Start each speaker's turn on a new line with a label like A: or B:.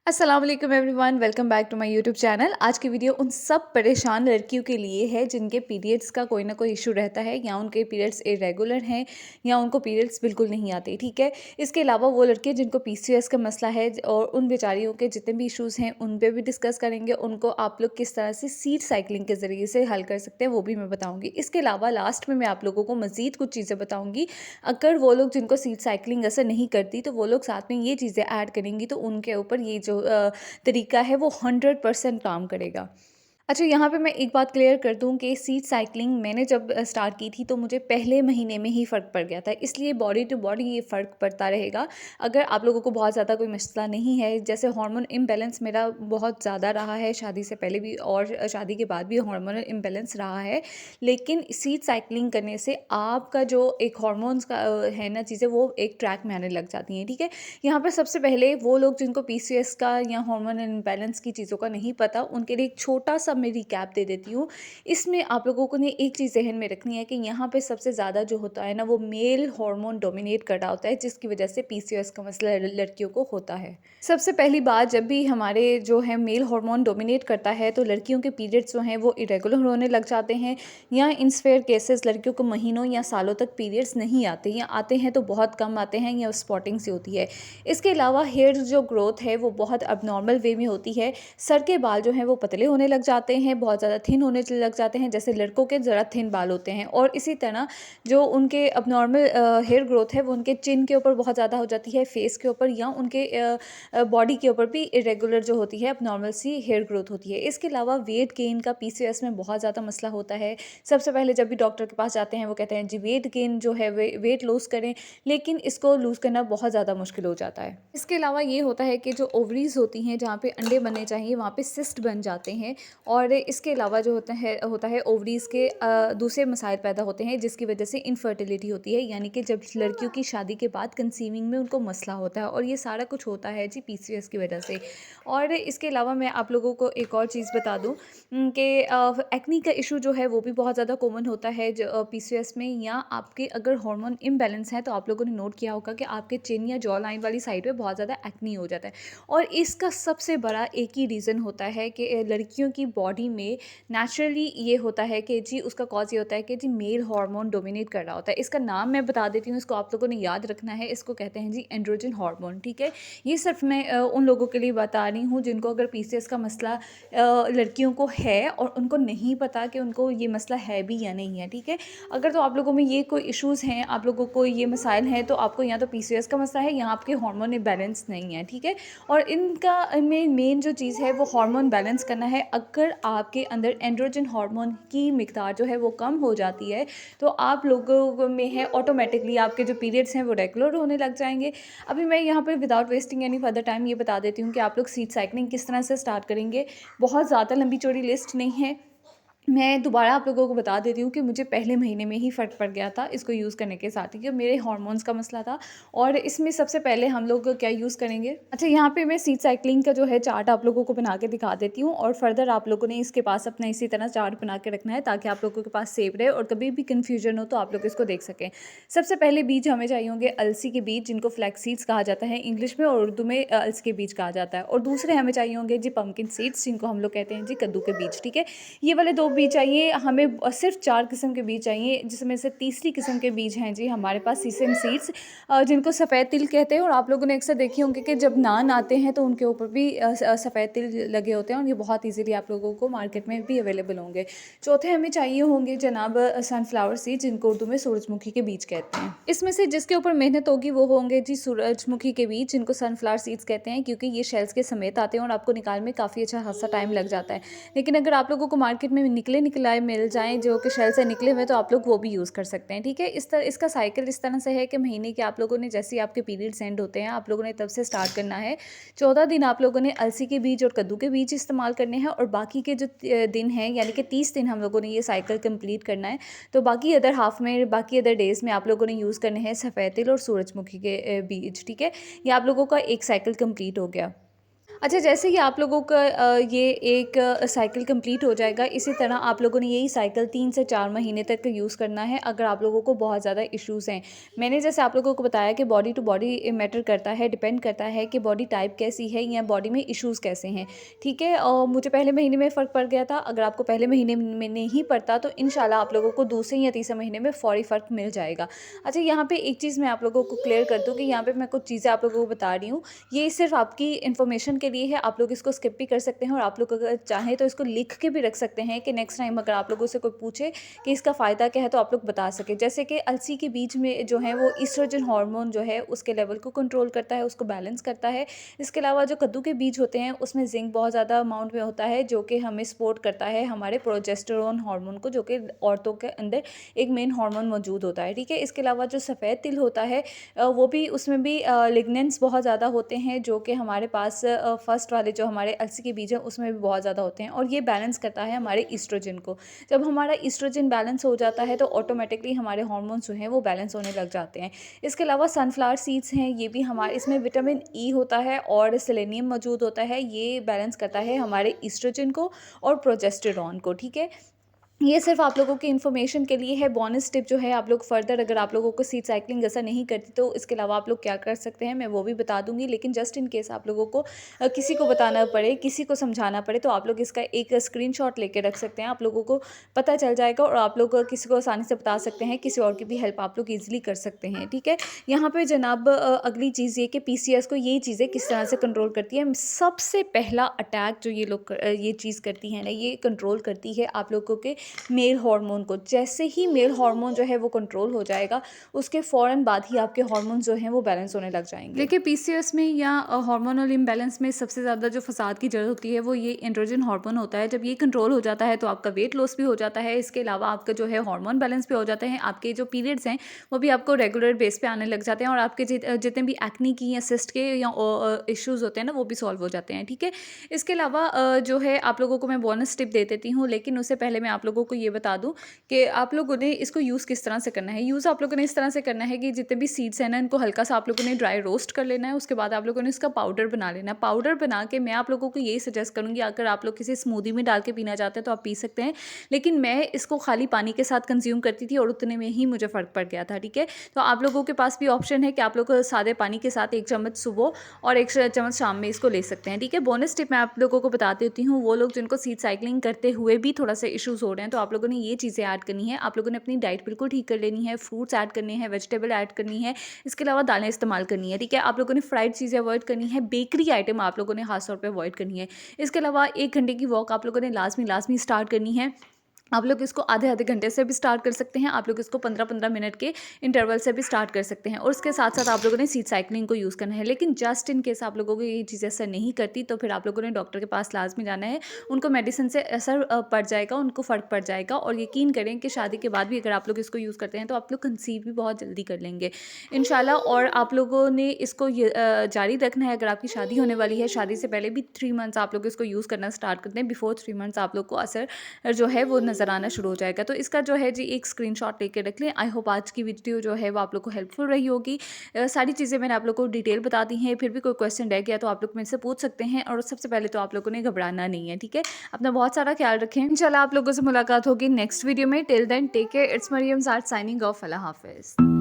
A: अस्सलाम वालेकुम everyone, welcome back to my YouTube channel. आज की वीडियो उन सब परेशान लड़कियों के लिए है जिनके पीरियड्स का कोई ना कोई इशू रहता है या उनके पीरियड्स इरेगुलर हैं या उनको पीरियड्स बिल्कुल नहीं आते। ठीक है, इसके अलावा वो लड़कियां जिनको पीसीओएस का मसला है और उन बेचारियों के जितने भी इश्यूज़ हैं उन पे भी डिस्कस करेंगे। उनको आप लोग किस तरह से सीड साइकिलिंग के ज़रिए से हल कर सकते हैं वो भी मैं बताऊँगी। इसके अलावा लास्ट में मैं आप लोगों को मज़ीद कुछ चीज़ें बताऊँगी। अगर वो लोग जिनको सीड साइकिलिंग असर नहीं करती तो वो लोग साथ में ये चीज़ें ऐड करेंगी तो उनके ऊपर ये जो तरीका है वो 100% काम करेगा। अच्छा, यहाँ पे मैं एक बात क्लियर कर दूँ कि सीड साइक्लिंग मैंने जब स्टार्ट की थी तो मुझे पहले महीने में ही फ़र्क पड़ गया था, इसलिए बॉडी टू बॉडी ये फ़र्क पड़ता रहेगा। अगर आप लोगों को बहुत ज़्यादा कोई मसला नहीं है, जैसे हार्मोन इम्बैलेंस मेरा बहुत ज़्यादा रहा है शादी से पहले भी और शादी के बाद भी हार्मोनल इम्बैलेंस रहा है, लेकिन सीड साइक्लिंग करने से आपका जो एक हार्मोन्स का है ना चीज़ें वो एक ट्रैक में आने लग जाती हैं। ठीक है, यहाँ पर सबसे पहले वो लोग जिनको पीसीओएस का या हार्मोनल इम्बैलेंस की चीज़ों का नहीं पता, उनके लिए एक छोटा सा मैं रिकैप दे देती हूँ। इसमें आप लोगों को ने एक चीज़ ज़हन में रखनी है कि यहाँ पे सबसे ज़्यादा जो होता है ना वो मेल हार्मोन डोमिनेट कर रहा होता है, जिसकी वजह से पीसीओएस का मसला लड़कियों को होता है। सबसे पहली बात, जब भी हमारे जो है मेल हार्मोन डोमिनेट करता है तो लड़कियों के पीरियड्स जो हैं वो इरेगुलर होने लग जाते हैं, या इन स्पेयर केसेस लड़कियों को महीनों या सालों तक पीरियड्स नहीं आते, या आते हैं तो बहुत कम आते हैं या स्पॉटिंग से होती है। इसके अलावा हेयर जो ग्रोथ है वो बहुत अबनॉर्मल वे में होती है। सर के बाल जो हैं वो पतले होने लग जाते हैं, बहुत ज़्यादा थिन होने लग जाते हैं, जैसे लड़कों के ज़रा थिन बाल होते हैं। और इसी तरह जो उनके अबनॉर्मल हेयर ग्रोथ है वो उनके चिन के ऊपर बहुत ज़्यादा हो जाती है, फेस के ऊपर या उनके बॉडी के ऊपर भी इरेगुलर जो होती है अबनॉर्मल सी हेयर ग्रोथ होती है। इसके अलावा वेट गेन का पीसीओएस में बहुत ज़्यादा मसला होता है। सबसे पहले जब भी डॉक्टर के पास जाते हैं वो कहते हैं जी वेट गेन जो है वेट लॉस करें, लेकिन इसको लूज़ करना बहुत ज़्यादा मुश्किल हो जाता है। इसके अलावा ये होता है कि जो ओवरीज़ होती हैं जहाँ पे अंडे बनने चाहिए वहाँ पे सिस्ट बन जाते हैं। और इसके अलावा जो होता है ओवरीज़ के दूसरे मसाइल पैदा होते हैं जिसकी वजह से इनफर्टिलिटी होती है, यानी कि जब लड़कियों की शादी के बाद कंसीविंग में उनको मसला होता है, और ये सारा कुछ होता है जी पीसीओएस की वजह से। और इसके अलावा मैं आप लोगों को एक और चीज़ बता दूँ कि एक्नी का इशू जो है वो भी बहुत ज़्यादा कॉमन होता है जो पीसीओएस में, या आपके अगर हार्मोन इम्बैलेंस है तो आप लोगों ने नोट किया होगा कि आपके चिन या जॉ लाइन वाली साइड पे बहुत ज़्यादा एक्नी हो जाता है। और इसका सबसे बड़ा एक ही रीज़न होता है कि लड़कियों की बॉडी में नेचुरली ये होता है कि जी उसका कॉज ये होता है कि जी मेल हार्मोन डोमिनेट कर रहा होता है। इसका नाम मैं बता देती हूँ, इसको आप लोगों ने याद रखना है। इसको कहते हैं जी एंड्रोजन हार्मोन। ठीक है, ये सिर्फ मैं उन लोगों के लिए बता रही हूँ जिनको अगर पीसीओएस का मसला लड़कियों को है और उनको नहीं पता कि उनको ये मसला है भी या नहीं है। ठीक है, अगर तो आप लोगों में ये कोई इश्यूज़ हैं, आप लोगों को ये मसाइल हैं, तो आपको या तो पीसीओएस का मसला है या आपके हार्मोन बैलेंस नहीं है। ठीक है, और इनका इनमें मेन जो चीज़ है वो हार्मोन बैलेंस करना है। अगर आपके अंदर एंड्रोजन हार्मोन की मिकदार जो है वो कम हो जाती है तो आप लोगों में है ऑटोमेटिकली आपके जो पीरियड्स हैं वो रेगुलर होने लग जाएंगे। अभी मैं यहाँ पर without wasting any further time ये बता देती हूँ कि आप लोग सीड साइक्लिंग किस तरह से स्टार्ट करेंगे। बहुत ज़्यादा लंबी चौड़ी लिस्ट नहीं है, मैं दोबारा आप लोगों को बता देती हूँ कि मुझे पहले महीने में ही फ़र्क पड़ गया था इसको यूज़ करने के साथ ही, कि मेरे हार्मोन्स का मसला था। और इसमें सबसे पहले हम लोग क्या यूज़ करेंगे। अच्छा, यहाँ पे मैं सीड साइक्लिंग का जो है चार्ट आप लोगों को बना के दिखा देती हूँ, और फर्दर आप लोगों ने इसके पास अपना इसी तरह चार्ट बना के रखना है ताकि आप लोगों के पास सेव रहे और कभी भी कन्फ्यूजन हो तो आप लोग इसको देख सकें। सबसे पहले बीज हमें चाहिए होंगे अलसी के बीज, जिनको फ्लैक्स सीड्स कहा जाता है इंग्लिश में और उर्दू में अलसी के बीज कहा जाता है। और दूसरे हमें चाहिए होंगे जी पम्पकिन सीड्स, जिनको हम लोग कहते हैं जी कद्दू के बीज। ठीक है, ये वाले दो बीज चाहिए हमें। सिर्फ 4 किस्म के बीज चाहिए, जिसमें से तीसरी किस्म के बीज हैं जी हमारे पास सीसम सीड्स, जिनको सफ़ेद तिल कहते हैं। और आप लोगों ने अक्सर देखे होंगे कि जब नान आते हैं तो उनके ऊपर भी सफ़ेद तिल लगे होते हैं, और ये बहुत ईजीली आप लोगों को मार्केट में भी अवेलेबल होंगे। चौथे हमें चाहिए होंगे जनाब सनफ्लावर सीड, जिनको उर्दू में सूरजमुखी के बीज कहते हैं। इसमें से जिसके ऊपर मेहनत होगी वो होंगे जी सूरजमुखी के बीज, जिनको सनफ्लावर सीड्स कहते हैं, क्योंकि ये शेल्स के समेत आते हैं और आपको निकालने में काफ़ी अच्छा खासा टाइम लग जाता है। लेकिन अगर आप लोगों को मार्केट में निकलाए मिल जाएँ जो कि शेल से निकले हुए, तो आप लोग वो भी यूज़ कर सकते हैं। ठीक है, इसका साइकिल इस तरह से है कि महीने के आप लोगों ने जैसे ही आपके पीरियड्स एंड होते हैं आप लोगों ने तब से स्टार्ट करना है। 14 दिन आप लोगों ने अलसी के बीज और कद्दू के बीज इस्तेमाल करने हैं, और बाकी के जो दिन हैं यानी कि 30 दिन हम लोगों ने ये साइकिल कंप्लीट करना है। तो बाकी अदर हाफ में, बाकी अदर डेज़ में आप लोगों ने यूज़ करने हैं सफ़ेद तिल और सूरजमुखी के बीज। ठीक है, ये आप लोगों का एक साइकिल कंप्लीट हो गया। अच्छा, जैसे ही आप लोगों का ये एक साइकिल कंप्लीट हो जाएगा, इसी तरह आप लोगों ने यही साइकिल 3 से 4 महीने तक यूज़ करना है, अगर आप लोगों को बहुत ज़्यादा इश्यूज़ हैं। मैंने जैसे आप लोगों को बताया कि बॉडी टू बॉडी मैटर करता है, डिपेंड करता है कि बॉडी टाइप कैसी है या बॉडी में इश्यूज़ कैसे हैं, ठीक है? मुझे पहले महीने में फ़र्क पड़ गया था, अगर आपको पहले महीने में नहीं पड़ता तो इंशाल्लाह आप लोगों को दूसरे या तीसरे महीने में फ़ौरी फ़र्क मिल जाएगा। अच्छा, यहाँ पे एक चीज़ मैं आप लोगों को क्लियर कर दूँ कि यहाँ पे मैं कुछ चीज़ें आप लोगों को बता रही हूँ, ये सिर्फ़ आपकी इन्फॉर्मेशन के लिए है, आप लोग इसको स्किप भी कर सकते हैं और आप लोग अगर चाहें तो इसको लिख के भी रख सकते हैं कि नेक्स्ट टाइम अगर आप लोगों से कोई पूछे कि इसका फ़ायदा क्या है तो आप लोग बता सकें। जैसे कि अलसी के बीज में जो है वो ईस्ट्रोजन हार्मोन जो है उसके लेवल को कंट्रोल करता है, उसको बैलेंस करता है। इसके अलावा जो कद्दू के बीज होते हैं उसमें ज़िंक बहुत ज़्यादा अमाउंट में होता है जो कि हमें सपोर्ट करता है हमारे प्रोजेस्टेरोन हार्मोन को, जो कि औरतों के अंदर एक मेन हार्मोन मौजूद होता है, ठीक है? इसके अलावा जो सफ़ेद तिल होता है वो भी, उसमें भी लिग्नेंट्स बहुत ज़्यादा होते हैं जो कि हमारे पास फर्स्ट वाले जो हमारे अलसी के बीज हैं उसमें भी बहुत ज़्यादा होते हैं और ये बैलेंस करता है हमारे ईस्ट्रोजन को। जब हमारा ईस्ट्रोजन बैलेंस हो जाता है तो ऑटोमेटिकली हमारे हार्मोन्स जो हैं वो बैलेंस होने लग जाते हैं। इसके अलावा सनफ्लावर सीड्स हैं, ये भी हमारे, इसमें विटामिन ई होता है और सेलेनियम मौजूद होता है, ये बैलेंस करता है हमारे ईस्ट्रोजन को और प्रोजेस्टेरॉन को, ठीक है? ये सिर्फ़ आप लोगों की इन्फॉर्मेशन के लिए है। बोनस टिप जो है, आप लोग फर्दर अगर आप लोगों को सीड साइक्लिंग जैसा नहीं करती तो इसके अलावा आप लोग क्या कर सकते हैं मैं वो भी बता दूँगी। लेकिन जस्ट इन केस आप लोगों को किसी को बताना पड़े, किसी को समझाना पड़े तो आप लोग इसका एक स्क्रीनशॉट लेके रख सकते हैं। आप लोगों को पता चल जाएगा और आप लोग किसी को आसानी से बता सकते हैं, किसी और की भी हेल्प आप लोग ईज़िली कर सकते हैं, ठीक है? यहाँ पे जनाब अगली चीज़ ये कि पीसीओएस को ये चीज़ें किस तरह से कंट्रोल करती है। सबसे पहला अटैक जो ये लोग ये चीज़ करती है ना, ये कंट्रोल करती है आप लोगों के मेल हार्मोन को। जैसे ही मेल हार्मोन जो है वो कंट्रोल हो जाएगा, उसके फ़ौरन बाद ही आपके हार्मोन्स जो हैं वो बैलेंस होने लग जाएँगे। देखिए, पीसीओएस में या हार्मोनल इम्बैलेंस में सबसे ज़्यादा जो फसाद की जड़ होती है वो ये एंड्रोजन हार्मोन होता है। जब ये कंट्रोल हो जाता है तो आपका वेट लॉस भी हो जाता है। इसके अलावा आपका जो है हार्मोन बैलेंस भी हो जाते हैं। आपके जो पीरियड्स हैं वो भी आपको रेगुलर बेस पे आने लग जाते हैं और आपके जितने भी एक्ने की या सिस्ट के या इश्यूज़ होते हैं ना, वो भी सॉल्व हो जाते हैं, ठीक है? इसके अलावा जो है आप लोगों को मैं बोनस टिप दे देती हूँ, लेकिन उससे पहले मैं आप लोगों को ये बता दूँ कि आप लोगों ने इसको यूज़ किस तरह से करना है। यूज़ आप लोगों ने इस तरह से करना है कि जितने भी सीड्स हैं ना, इनको हल्का सा आप लोगों ने ड्राई रोस्ट कर लेना है। उसके बाद आप लोगों ने इसका पाउडर बना लेना है। पाउडर बना के मैं आप लोगों को यही सजेस्ट करूँगी, अगर आप लोग किसी स्मूदी में डाल के पीना चाहते हैं तो आप पी सकते हैं, लेकिन मैं इसको खाली पानी के साथ कंज्यूम करती थी और उतने में ही मुझे फ़र्क पड़ गया था, ठीक है? तो आप लोगों के पास भी ऑप्शन है कि आप लोग सादे पानी के साथ 1 चम्मच सुबह और 1 चम्मच शाम में इसको ले सकते हैं, ठीक है? बोनस टिप मैं आप लोगों को बता देती हूँ, वो लोग जिनको सीड साइक्लिंग करते हुए भी थोड़ा सा इश्यूज़ हो रहे हैं, तो आप लोगों ने ये चीज़ें ऐड करनी है। आप लोगों ने अपनी डाइट बिल्कुल ठीक कर लेनी है, फ्रूट्स ऐड करने हैं, वेजिटेबल ऐड करनी है, इसके अलावा दालें इस्तेमाल करनी है, ठीक है? आप लोगों ने फ्राइड चीज़ें अवॉइड करनी है, बेकरी आइटम आप लोगों ने खास तौर पे अवॉइड करनी है। इसके अलावा 1 घंटे की वॉक आप लोगों ने लाज़मी स्टार्ट करनी है। आप लोग इसको आधे-आधे घंटे से भी स्टार्ट कर सकते हैं, आप लोग इसको 15-15 मिनट के इंटरवल से भी स्टार्ट कर सकते हैं और उसके साथ-साथ आप लोगों ने सीड साइक्लिंग को यूज़ करना है। लेकिन जस्ट इन केस आप लोगों को ये चीज़ असर नहीं करती, तो फिर आप लोगों ने डॉक्टर के पास लाज़मी जाना है। उनको मेडिसिन से असर पड़ जाएगा, उनको फ़र्क पड़ जाएगा और यकीन करें कि शादी के बाद भी अगर आप लोग इसको यूज़ करते हैं, तो आप लोग कंसीव भी बहुत जल्दी कर लेंगे इंशाल्लाह। और आप लोगों ने इसको जारी रखना है। अगर आपकी शादी होने वाली है, शादी से पहले भी 3 मंथ्स आप लोग इसको यूज़ करना स्टार्ट करते हैं। बिफोर 3 मंथ्स आप लोग को असर जो है वो नज़र आना शुरू हो जाएगा। तो इसका जो है जी एक स्क्रीनशॉट लेके रख लें। आई होप आज की वीडियो जो है वो आप लोग को हेल्पफुल रही होगी। सारी चीज़ें मैंने आप लोग को डिटेल बता दी हैं। फिर भी कोई क्वेश्चन रह गया तो आप लोग मेरे से पूछ सकते हैं और सबसे पहले तो आप लोगों ने घबराना नहीं है, ठीक है? अपना बहुत सारा ख्याल रखें। इंशाल्लाह आप लोगों से मुलाकात होगी नेक्स्ट वीडियो में। Till then take care. It's Maryam Zad signing off. अल्लाह हाफ़िज़।